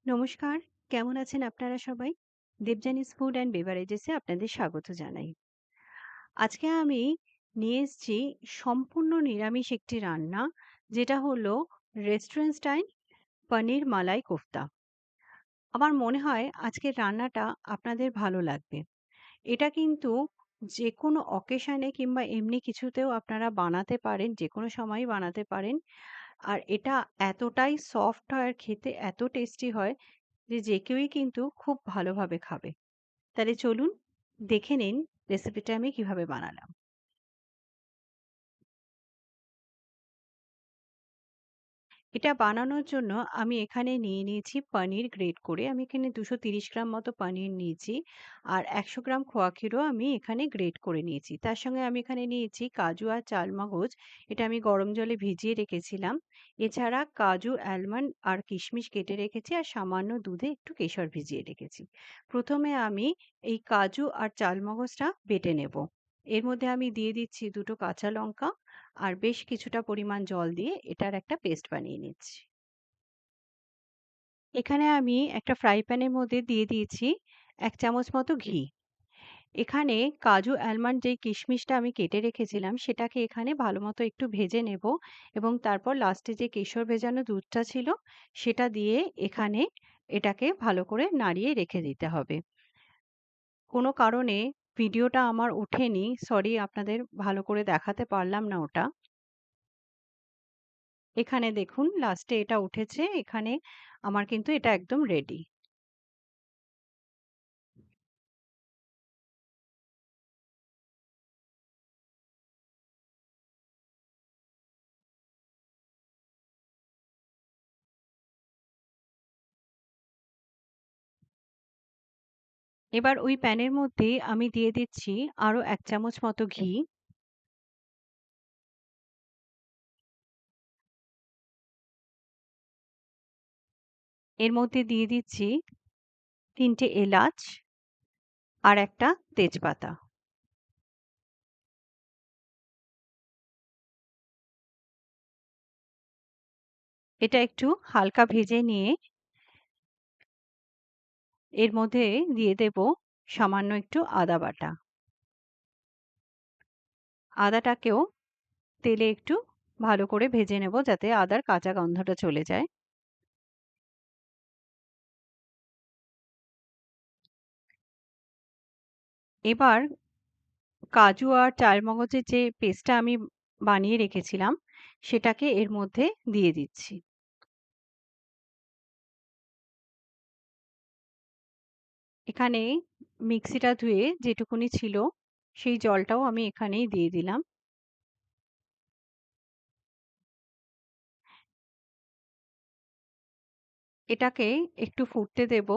নমস্কার, কেমন আছেন আপনারা সবাই? দেবযানীস ফুড অ্যান্ড বেভারেজেস এ আপনাদের স্বাগত জানাই। আজকে আমি নিয়ে এসেছি সম্পূর্ণ নিরামিষ একটি রান্না, যেটা হলো রেস্টুরেন্ট স্টাইল পনির মালাই কোফতা। আমার মনে হয় আজকের রান্নাটা আপনাদের ভালো লাগবে। এটা কিন্তু যেকোনো অকেশনে কিংবা এমনি কিছুতেও আপনারা বানাতে পারেন, যেকোনো সময়ই বানাতে পারেন। আর এটা এতটাই সফট হয় আর খেতে এত টেস্টি হয় যে কেউই কিন্তু খুব ভালোভাবে খাবে। তাহলে চলুন দেখে নিন রেসিপিটা আমি কিভাবে বানালাম। এটা বানানোর জন্য আমি এখানে নিয়ে নিয়েছি পনির গ্রেট করে। আমি এখানে 230 গ্রাম মতো পনির নিয়েছি। আর 100 গ্রাম খোয়া ক্ষীরও আমি এখানে গ্রেট করে নিয়েছি। তার সঙ্গে আমি এখানে নিয়েছি কাজু আর চালমগজ। এটা আমি গরম জলে ভিজিয়ে রেখেছিলাম। এছাড়া কাজু, আলমন্ড আর কিশমিশ কেটে রেখেছি আর সামান্য দুধে একটু কেশর ভিজিয়ে রেখেছি। প্রথমে আমি এই কাজু আর চালমগজটা বেটে নেব। এর মধ্যে আমি দিয়ে দিচ্ছি 2 টো কাঁচা লঙ্কা আর বেশ কিছুটা পরিমাণ জল দিয়ে এটার একটা পেস্ট বানিয়ে নিচ্ছি। এখানে আমি একটা ফ্রাই প্যানের মধ্যে দিয়ে দিয়েছি ১ চামচ মতো ঘি। এখানে কাজু, আলমন্ড যেই কিশমিশটা আমি কেটে রেখেছিলাম সেটাকে এখানে ভালোমতো একটু ভেজে নেব এবং তারপর লাস্টে যে কেশর ভেজানো দুধটা ছিল সেটা দিয়ে এখানে এটাকে ভালো করে নাড়িয়ে রেখে দিতে হবে। কোনো কারণে ভিডিওটা আমার ওঠেনি। সরি, আপনাদের ভালো করে দেখাতে পারলাম না ওটা। এখানে দেখুন লাস্টে এটা উঠেছে। এখানে আমার কিন্তু এটা একদম রেডি। এবার ওই প্যানের মধ্যে আমি দিয়ে দিচ্ছি আরো ১ চামচ মতো ঘি। এর মধ্যে দিয়ে দিচ্ছি ৩ টে এলাচ আর একটা তেজপাতা। এটা একটু হালকা ভেজে নিয়ে এর মধ্যে দিয়ে দেব সামান্য একটু আদা বাটা। আদাটাকেও তেলে একটু ভালো করে ভেজে নেব যাতে আদার কাঁচা গন্ধটা চলে যায়। এবার কাজু আর চালমগজের যে পেস্টটা আমি বানিয়ে রেখেছিলাম সেটাকে এর মধ্যে দিয়ে দিচ্ছি। এখানে মিক্সিটা ধুয়ে যেটুকুনি ছিল সেই জলটাও আমি এখানেই দিয়ে দিলাম। এটাকে একটু ফুটতে দেব।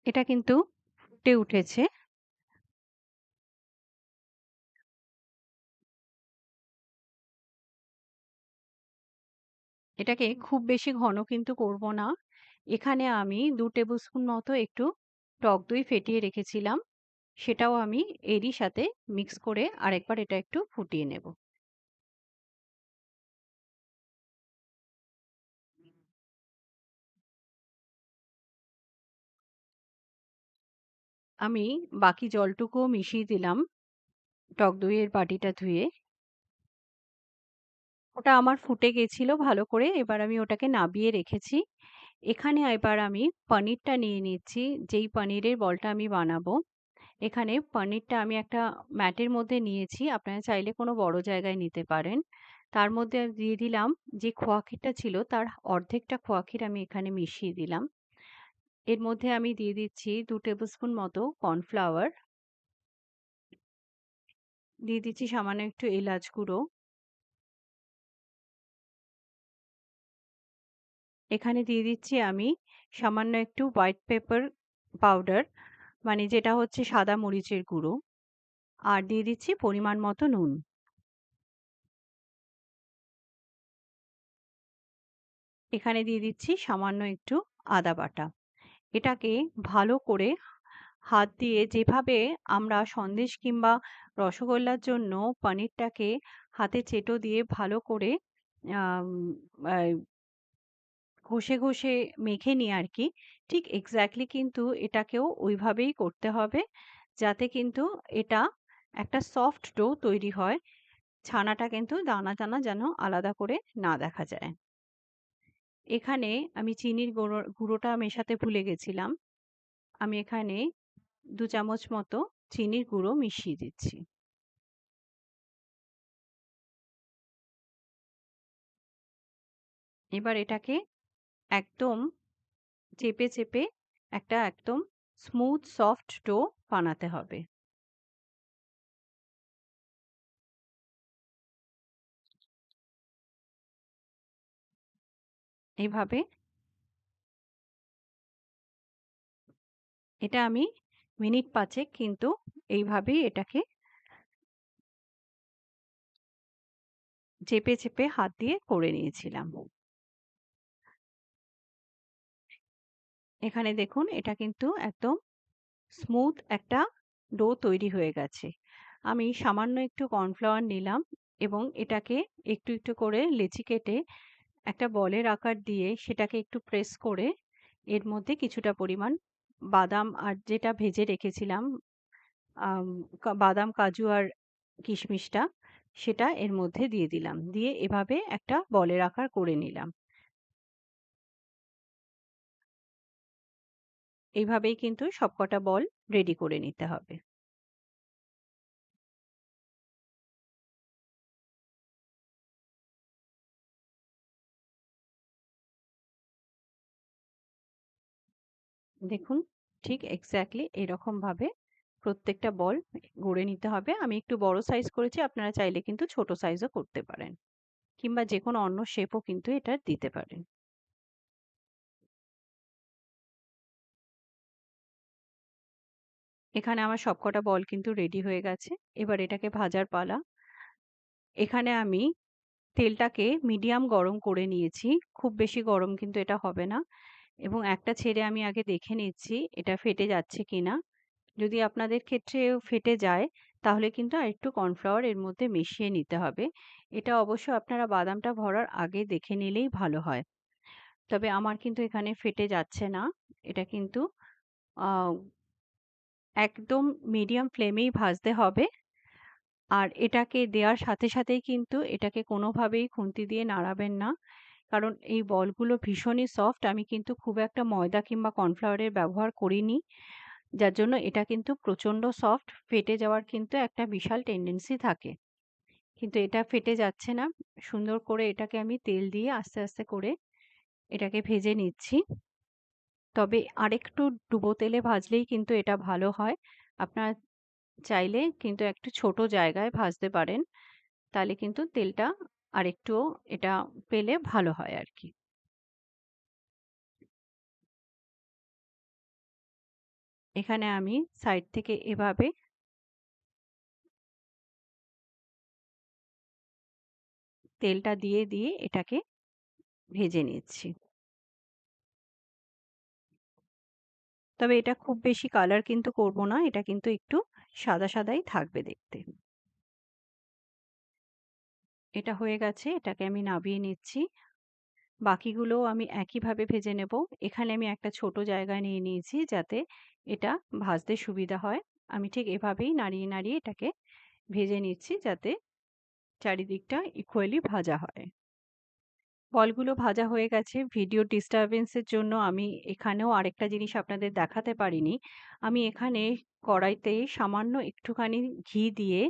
এটা কিন্তু ফুটে উঠেছে। এটাকে খুব বেশি ঘন কিন্তু করব না। এখানে আমি ২ টেবিল স্পুন মতো একটু টক দই ফেটিয়ে রেখেছিলাম। সেটাও আমি এরই সাথে মিক্স করে আরেকবার এটা একটু ফুটিয়ে নেব। আমি বাকি জলটুকুও মিশিয়ে দিলাম টক দইয়ের বাটিটা ধুয়ে। ওটা আমার ফুটে গেছিল ভালো করে। এবার আমি ওটাকে নাবিয়ে রেখেছি। এখানে এবার আমি পনিরটা নিয়ে নিচ্ছি, যেই পনিরের বলটা আমি বানাবো। এখানে পনিরটা আমি একটা ম্যাটের মধ্যে নিয়েছি। আপনারা চাইলে কোনো বড় জায়গায় নিতে পারেন। তার মধ্যে আমি দিয়ে দিলাম যে খোয়া ক্ষীরটা ছিল তার অর্ধেকটা খোয়া ক্ষীর আমি এখানে মিশিয়ে দিলাম। এর মধ্যে আমি দিয়ে দিচ্ছি ২ টেবিল স্পুন মতো কর্নফ্লাওয়ার। দিয়ে দিচ্ছি সামান্য একটু এলাচ গুঁড়ো। এখানে দিয়ে দিচ্ছি আমি সামান্য একটু হোয়াইট পেপার পাউডার, মানে যেটা হচ্ছে সাদা মরিচের গুঁড়ো। আর দিয়ে দিচ্ছি পরিমাণ মতো নুন। এখানে দিয়ে দিচ্ছি সামান্য একটু আদা বাটা। এটাকে ভালো করে হাত দিয়ে যেভাবে আমরা সন্দেশ কিংবা রসগোল্লার জন্য পনিরটাকে হাতে চেটো দিয়ে ভালো করে আম আ ঘষে, ঘষে মেখে নিই আরকি। ঠিক এক্সাক্টলি কিন্তু এটাকেও ওইভাবেই করতে হবে যাতে কিন্তু এটা একটা সফট ডো তৈরি হয়। ছানাটা কিন্তু দানা, দানা যেন আলাদা করে না দেখা যায়। এখানে আমি চিনির গুঁড়োটা মেশাতে ভুলে গেছিলাম। আমি এখানে ২ চামচ মতো চিনির গুঁড়ো মিশিয়ে দিচ্ছি। এবার এটাকে একদম চেপে, চেপে একটা একদম স্মুথ সফট ডো বানাতে হবে। এভাবে এটা আমি মিনিট ৫ এক কিন্তু এইভাবেই এটাকে চেপে, চেপে হাত দিয়ে করে নিয়েছিলাম। এখানে দেখুন এটা কিন্তু একদম স্মুথ একটা ডো তৈরি হয়ে গেছে। আমি সামান্য একটু কর্নফ্লাওয়ার নিলাম এবং এটাকে একটু, একটু করে লেচি কেটে একটা বলের আকার দিয়ে সেটাকে একটু প্রেস করে এর মধ্যে কিছুটা পরিমাণ বাদাম আর যেটা ভেজে রেখেছিলাম আম বাদাম, কাজু আর কিশমিশটা সেটা এর মধ্যে দিয়ে দিলাম। দিয়ে এভাবে একটা বলের আকার করে নিলাম। এইভাবেই কিন্তু সবকটা বল রেডি করে নিতে হবে। দেখুন ঠিক এক্সাক্টলি এরকমভাবে প্রত্যেকটা বল গড়ে নিতে হবে। আমি একটু বড় সাইজ করেছি, আপনারা চাইলে কিন্তু ছোট সাইজও করতে পারেন। কিংবা যেকোনো অন্য শেপও কিন্তু এটার দিতে পারেন। এখানে আমার সবকটা বল কিন্তু রেডি হয়ে গেছে। এবার এটাকে ভাজার পালা। এখানে আমি তেলটাকে মিডিয়াম গরম করে নিয়েছি। খুব বেশি গরম কিন্তু এটা হবে না। এবং একটা ছেড়ে আমি আগে দেখে নিচ্ছি এটা ফেটে যাচ্ছে কিনা। যদি আপনাদের ক্ষেত্রেও ফেটে যায় তাহলে কিন্তু আরেকটু কর্নফ্লাওয়ার এর মধ্যে মিশিয়ে নিতে হবে। এটা অবশ্য আপনারা বাদামটা ভরার আগে দেখে নিলেই ভালো হয়। তবে আমার কিন্তু এখানে ফেটে যাচ্ছে না। এটা কিন্তু আ একদম মিডিয়াম ফ্লেমেই ভাজতে হবে। আর এটাকে দেওয়ার সাথে সাথেই কিন্তু এটাকে কোনোভাবেই খুন্তি দিয়ে নাড়াবেন না। কারণ এই বলগুলো ভীষণই সফট। আমি কিন্তু খুব একটা ময়দা কিংবা কর্নফ্লাওয়ারের ব্যবহার করিনি। যার জন্য এটা কিন্তু প্রচণ্ড সফট। ফেটে যাওয়ার কিন্তু একটা বিশাল টেনডেন্সি থাকে। কিন্তু এটা ফেটে যাচ্ছে না। সুন্দর করে এটাকে আমি তেল দিয়ে আস্তে, আস্তে করে এটাকে ভেজে নিচ্ছি। তবে আরেকটু ডুবো তেলে ভাজলেই কিন্তু এটা ভালো হয়। আপনারা চাইলে কিন্তু একটু ছোট জায়গায় ভাজতে পারেন। তাহলে কিন্তু তেলটা আরেকটুও এটা পেলে ভালো হয় আরকি। এখানে আমি সাইড থেকে এভাবে তেলটা দিয়ে, দিয়ে এটাকে ভেজে নিচ্ছি। তবে এটা খুব বেশি কালার কিন্তু করব না। এটা কিন্তু একটু সাদা, সাদাই থাকবে দেখতে। এটা হয়ে গেছে। এটাকে আমি নামিয়ে নিচ্ছি। বাকিগুলোও আমি একইভাবে ভেজে নেব। এখানে আমি একটা ছোট জায়গা নিয়ে নিয়েছি যাতে এটা ভাজতে সুবিধা হয়। আমি ঠিক এভাবেই নাড়িয়ে, নাড়িয়ে এটাকে ভেজে নিচ্ছি যাতে চারিদিকটা ইকুয়ালি ভাজা হয়। ফলগুলো ভাজা হয়ে গেছে। ভিডিও ডিস্টার্বেন্স এর জন্য আমি এখানেও আরেকটা জিনিস আপনাদের দেখাতে পারিনি। আমি এখানে কড়াইতে সামান্য একটুখানি ঘি দিয়ে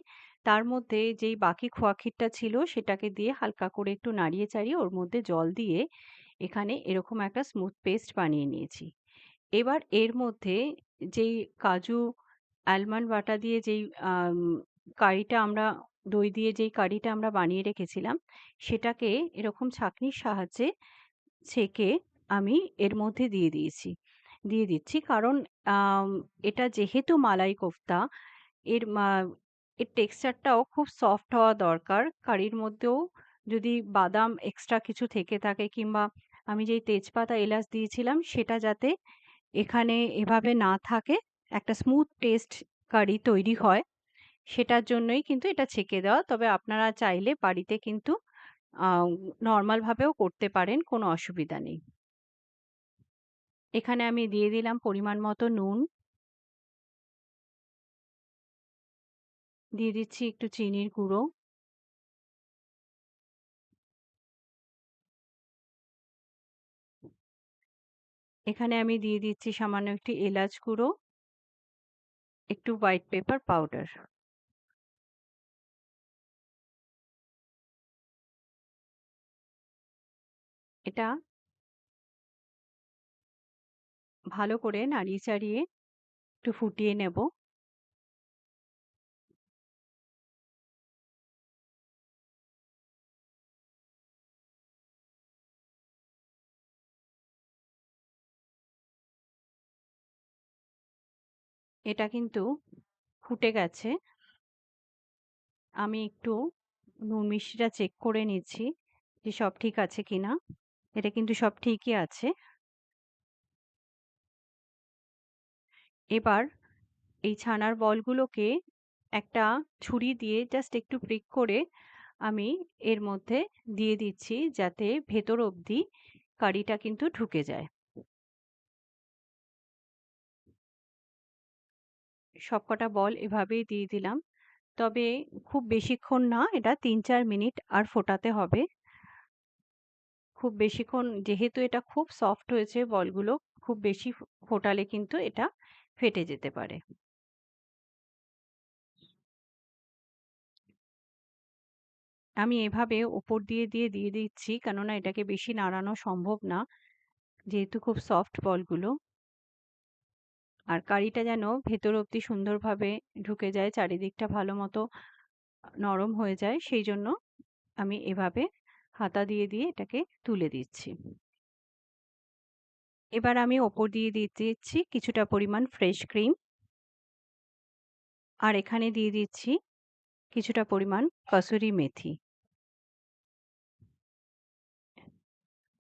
তার মধ্যে যেই বাকি খোয়া ক্ষীরটা ছিল সেটাকে দিয়ে হালকা করে একটু নাড়িয়ে চাড়িয়ে ওর মধ্যে জল দিয়ে এখানে এরকম একটা স্মুথ পেস্ট বানিয়ে নিয়েছি। এবার এর মধ্যে যেই কাজু, আলমন্ড বাটা দিয়ে যেই আম কারিটা আমরা দই দিয়ে যেই কারিটা আমরা বানিয়ে রেখেছিলাম, সেটাকে এরকম ছাঁকনির সাহায্যে ছেঁকে আমি এর মধ্যে দিয়ে দিচ্ছি। কারণ আম এটা যেহেতু মালাই কোফতা, এর মা এর টেক্সচারটাও খুব সফট হওয়া দরকার। কারির মধ্যেও যদি বাদাম এক্সট্রা কিছু থেকে থাকে কিংবা আমি যেই তেজপাতা, এলাচ দিয়েছিলাম সেটা যাতে এখানে এভাবে না থাকে, একটা স্মুথ টেস্ট কারি তৈরি হয়, সেটার জন্যই কিন্তু এটা ছেঁকে দেওয়া। তবে আপনারা চাইলে বাড়িতে কিন্তু আ নরমাল ভাবেও করতে পারেন, কোনো অসুবিধা নেই। এখানে আমি দিয়ে দিলাম পরিমাণ মতো নুন, দিয়ে দিচ্ছি একটু চিনির গুঁড়ো, এখানে আমি দিয়ে দিচ্ছি সামান্য একটু এলাচ গুঁড়ো, একটু হোয়াইট পেপার পাউডার। এটা ভালো করে নাড়িয়ে চাড়িয়ে একটু ফুটিয়ে নেব। এটা কিন্তু ফুটে গেছে। আমি একটু নুন মিষ্টিটা চেক করে নিচ্ছি যে সব ঠিক আছে কিনা। এটা কিন্তু সব ঠিকই আছে। এবার এই ছানার বলগুলোকে একটা ছুরি দিয়ে জাস্ট একটু প্রিক করে আমি এর মধ্যে দিয়ে দিচ্ছি, যাতে ভেতর অবধি কারিটা কিন্তু ঢুকে যায়। সবকটা বল এভাবেই দিয়ে দিলাম। তবে খুব বেশিক্ষণ না, এটা ৩-৪ মিনিট আর ফোটাতে হবে। খুব বেশিক্ষণ, যেহেতু এটা খুব সফট হয়েছে বলগুলো, খুব বেশি ফোটালে কিন্তু এটা ফেটে যেতে পারে। আমি এভাবে ওপর দিয়ে দিচ্ছি, কেননা এটাকে বেশি নাড়ানো সম্ভব না, যেহেতু খুব সফট বলগুলো। আর কারিটা যেন ভেতর অবধি সুন্দরভাবে ঢুকে যায়, চারিদিকটা ভালো মতো নরম হয়ে যায়, সেই জন্য আমি এভাবে হাতা দিয়ে এটাকে তুলে দিচ্ছি। এবার আমি ওপর দিয়ে দিচ্ছি কিছুটা পরিমাণ ফ্রেশ ক্রিম, আর এখানে দিয়ে দিচ্ছি কিছুটা পরিমাণ কসুরি মেথি।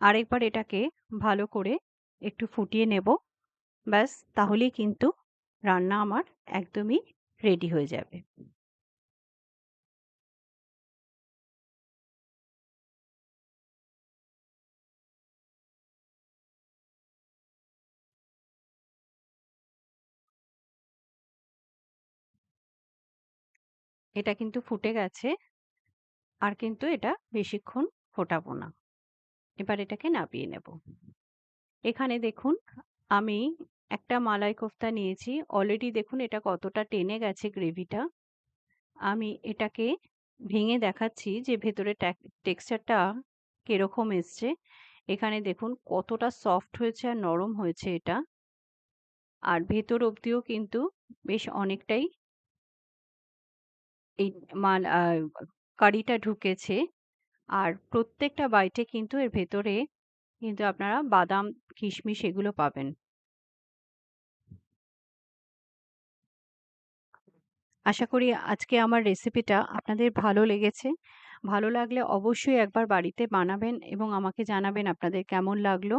আরেকবার এটাকে ভালো করে একটু ফুটিয়ে নেব। ব্যাস, তাহলেই কিন্তু রান্না আমার একদমই রেডি হয়ে যাবে। এটা কিন্তু ফুটে গেছে, আর কিন্তু এটা বেশিক্ষণ ফোটাবো না। এবার এটাকে নামিয়ে নেব। এখানে দেখুন, আমি একটা মালাই কোফতা নিয়েছি। অলরেডি দেখুন এটা কতটা টেনে গেছে গ্রেভিটা। আমি এটাকে ভেঙে দেখাচ্ছি যে ভেতরে টেক্সচারটা কিরকম এসছে। এখানে দেখুন কতটা সফট হয়েছে আর নরম হয়েছে এটা। আর ভেতর অবধিও কিন্তু বেশ অনেকটাই এই মাল কারিটা ঢুকেছে। আর প্রত্যেকটা বাইটে কিন্তু এর ভেতরে কিন্তু আপনারা বাদাম, কিশমিশ এগুলো পাবেন। আশা করি আজকে আমার রেসিপিটা আপনাদের ভালো লেগেছে। ভালো লাগলে অবশ্যই একবার বাড়িতে বানাবেন এবং আমাকে জানাবেন আপনাদের কেমন লাগলো।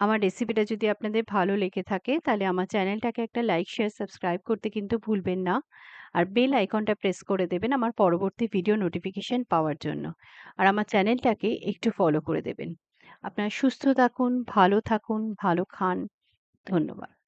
আমার রেসিপিটা যদি আপনাদের ভালো লেগে থাকে, তাহলে আমার চ্যানেলটাকে একটা লাইক, শেয়ার, সাবস্ক্রাইব করতে কিন্তু ভুলবেন না। আর বেল আইকনটা প্রেস করে দেবেন আমার পরবর্তী ভিডিও নোটিফিকেশন পাওয়ার জন্য। আর আমার চ্যানেলটাকে একটু ফলো করে দেবেন। আপনারা সুস্থ থাকুন, ভালো থাকুন, ভালো খান। ধন্যবাদ।